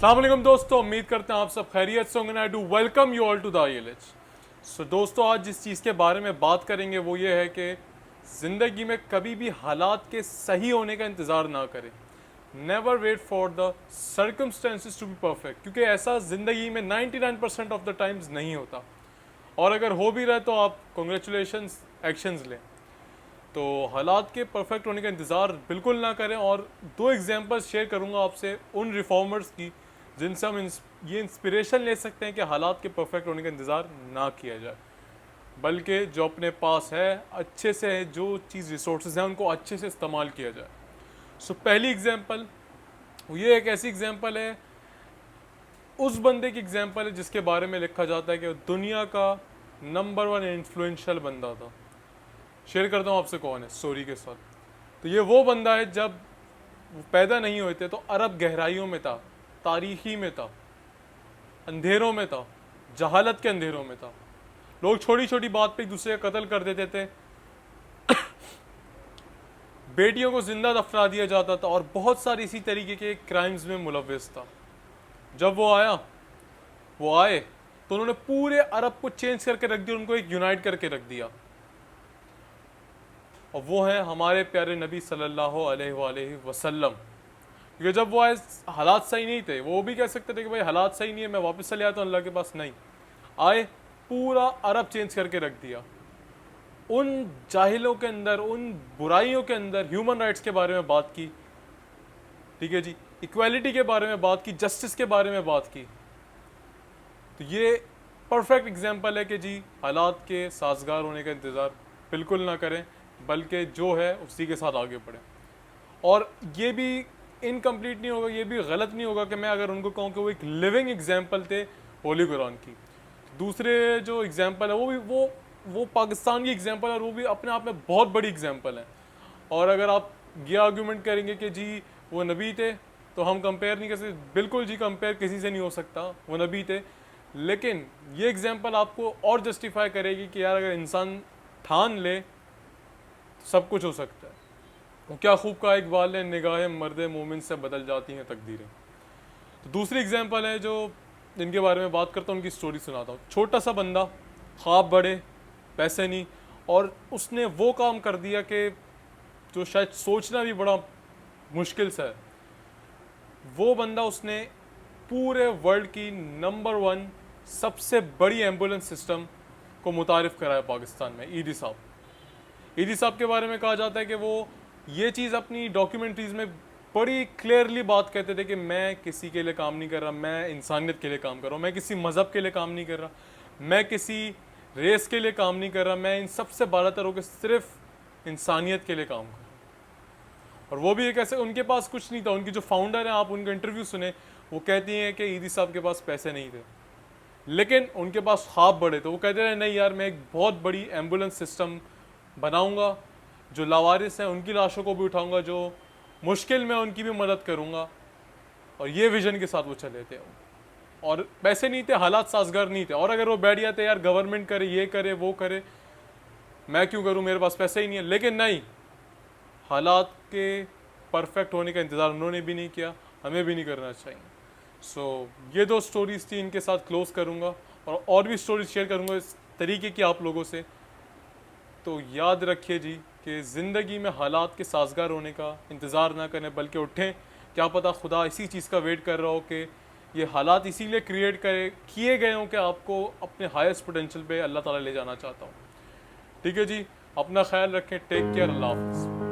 अस्सलाम वालेकुम दोस्तों, उम्मीद करते हैं आप सब खैरियत से होंगे। I do welcome you all to the IELTS। So दोस्तों, आज जिस चीज़ के बारे में बात करेंगे वो ये है कि ज़िंदगी में कभी भी हालात के सही होने का इंतज़ार ना करें। Never wait for the circumstances to be perfect, क्योंकि ऐसा ज़िंदगी में 99% ऑफ द टाइम्स नहीं होता, और अगर हो भी रहा तो आप कॉन्ग्रेचुलेशंस, एक्शंस लें। तो हालात के परफेक्ट होने का इंतज़ार बिल्कुल ना करें। और दो एग्जांपल्स शेयर करूंगा आपसे उन रिफॉर्मर्स की जिनसे हम ये इंस्पिरेशन ले सकते हैं कि हालात के परफेक्ट होने का इंतज़ार ना किया जाए, बल्कि जो अपने पास है अच्छे से है, जो चीज़ रिसोर्सेज हैं उनको अच्छे से इस्तेमाल किया जाए। सो पहली एग्जांपल, ये एक ऐसी एग्जांपल है, उस बंदे की एग्जांपल है जिसके बारे में लिखा जाता है कि दुनिया का नंबर 1 इन्फ्लुएंशियल बंदा था। शेयर करता हूँ आपसे कौन है स्टोरी के साथ। तो ये वो बंदा है, जब वो पैदा नहीं हुए थे तो अरब गहराइयों में था, तारीखी में था, अंधेरों में था, जहालत के अंधेरों में था। लोग छोटी छोटी बात पे एक दूसरे का कत्ल कर देते थे, बेटियों को जिंदा दफना दिया जाता था, और बहुत सारे इसी तरीके के क्राइम्स में मुलव्वस था। जब वो आए तो उन्होंने पूरे अरब को चेंज करके रख दिया, उनको एक यूनाइट करके रख दिया। और वो है हमारे प्यारे नबी सल्लल्लाहु अलैहि वसल्लम। क्योंकि जब वो आए हालात सही नहीं थे, वो भी कह सकते थे कि भाई हालात सही नहीं है, मैं वापस चले आता हूँ अल्लाह के पास। नहीं, आए पूरा अरब चेंज करके रख दिया। उन जाहिलों के अंदर, उन बुराइयों के अंदर ह्यूमन राइट्स के बारे में बात की, ठीक है जी, इक्वालिटी के बारे में बात की, जस्टिस के बारे में बात की। तो ये परफेक्ट एग्जाम्पल है कि जी हालात के साजगार होने का इंतज़ार बिल्कुल ना करें, बल्कि जो है उसी के साथ आगे बढ़ें। और ये भी इनकम्प्लीट नहीं होगा, ये भी गलत नहीं होगा कि मैं अगर उनको कहूँ कि वो एक लिविंग एग्जाम्पल थे होली कुरान की। दूसरे जो एग्जाम्पल है वो पाकिस्तान की एग्जाम्पल है, और वो भी अपने आप में बहुत बड़ी एग्जाम्पल है। और अगर आप ये आर्ग्यूमेंट करेंगे कि जी वो नबी थे तो हम कंपेयर नहीं कर सकते, बिल्कुल जी कंपेयर किसी से नहीं हो सकता, वो नबी थे। लेकिन ये एग्जाम्पल आपको और जस्टिफाई करेगी कि यार अगर इंसान ठान ले तो सब कुछ हो सकता है। वो क्या खूब कहा इकबाल ने, निगाहें मर्दे मोमिन से बदल जाती हैं तकदीरें। तो दूसरी एग्जाम्पल है जो जिनके बारे में बात करता हूँ, उनकी स्टोरी सुनाता हूँ। छोटा सा बंदा, ख्वाब बड़े, पैसे नहीं, और उसने वो काम कर दिया कि जो शायद सोचना भी बड़ा मुश्किल सा है। वो बंदा, उसने पूरे वर्ल्ड की नंबर 1 सबसे बड़ी एम्बुलेंस सिस्टम को मुतारिफ कराया पाकिस्तान में। ईदी साहब के बारे में कहा जाता है कि वो ये चीज़ अपनी डॉक्यूमेंट्रीज में बड़ी क्लियरली बात कहते थे कि मैं किसी के लिए काम नहीं कर रहा, मैं इंसानियत के लिए काम कर रहा हूँ, मैं किसी मज़हब के लिए काम नहीं कर रहा, मैं किसी रेस के लिए काम नहीं कर रहा, मैं इन सबसे बालातर होकर सिर्फ इंसानियत के लिए काम कर रहा हूँ। और वो भी एक ऐसे, उनके पास कुछ नहीं था। उनकी जो फाउंडर हैं, आप उनका इंटरव्यू सुने, वो कहती हैं कि ईदी साहब के पास पैसे नहीं थे, लेकिन उनके पास ख्वाब बड़े थे। वो कहते रहे, नहीं यार, मैं एक बहुत बड़ी एम्बुलेंस सिस्टम बनाऊंगा, जो लावारिस हैं उनकी लाशों को भी उठाऊंगा, जो मुश्किल में उनकी भी मदद करूंगा। और ये विजन के साथ वो चले थे। और पैसे नहीं थे, हालात साजगार नहीं थे, और अगर वो बैठ जाते यार गवर्नमेंट करे, ये करे, वो करे, मैं क्यों करूं, मेरे पास पैसे ही नहीं है। लेकिन नहीं, हालात के परफेक्ट होने का इंतज़ार उन्होंने भी नहीं किया, हमें भी नहीं करना चाहिए। सो ये दो स्टोरीज थी, इनके साथ क्लोज करूँगा, और भी स्टोरीज शेयर करूँगा इस तरीके की आप लोगों से। तो याद रखिए जी कि ज़िंदगी में हालात के साजगार होने का इंतज़ार ना करें, बल्कि उठें। क्या पता खुदा इसी चीज़ का वेट कर रहा हो कि ये हालात इसीलिए किए गए हों कि आपको अपने हाईएस्ट पोटेंशियल पे अल्लाह ताला ले जाना चाहता हूँ। ठीक है जी, अपना ख्याल रखें, टेक केयर, अल्लाह हाफ़िज़।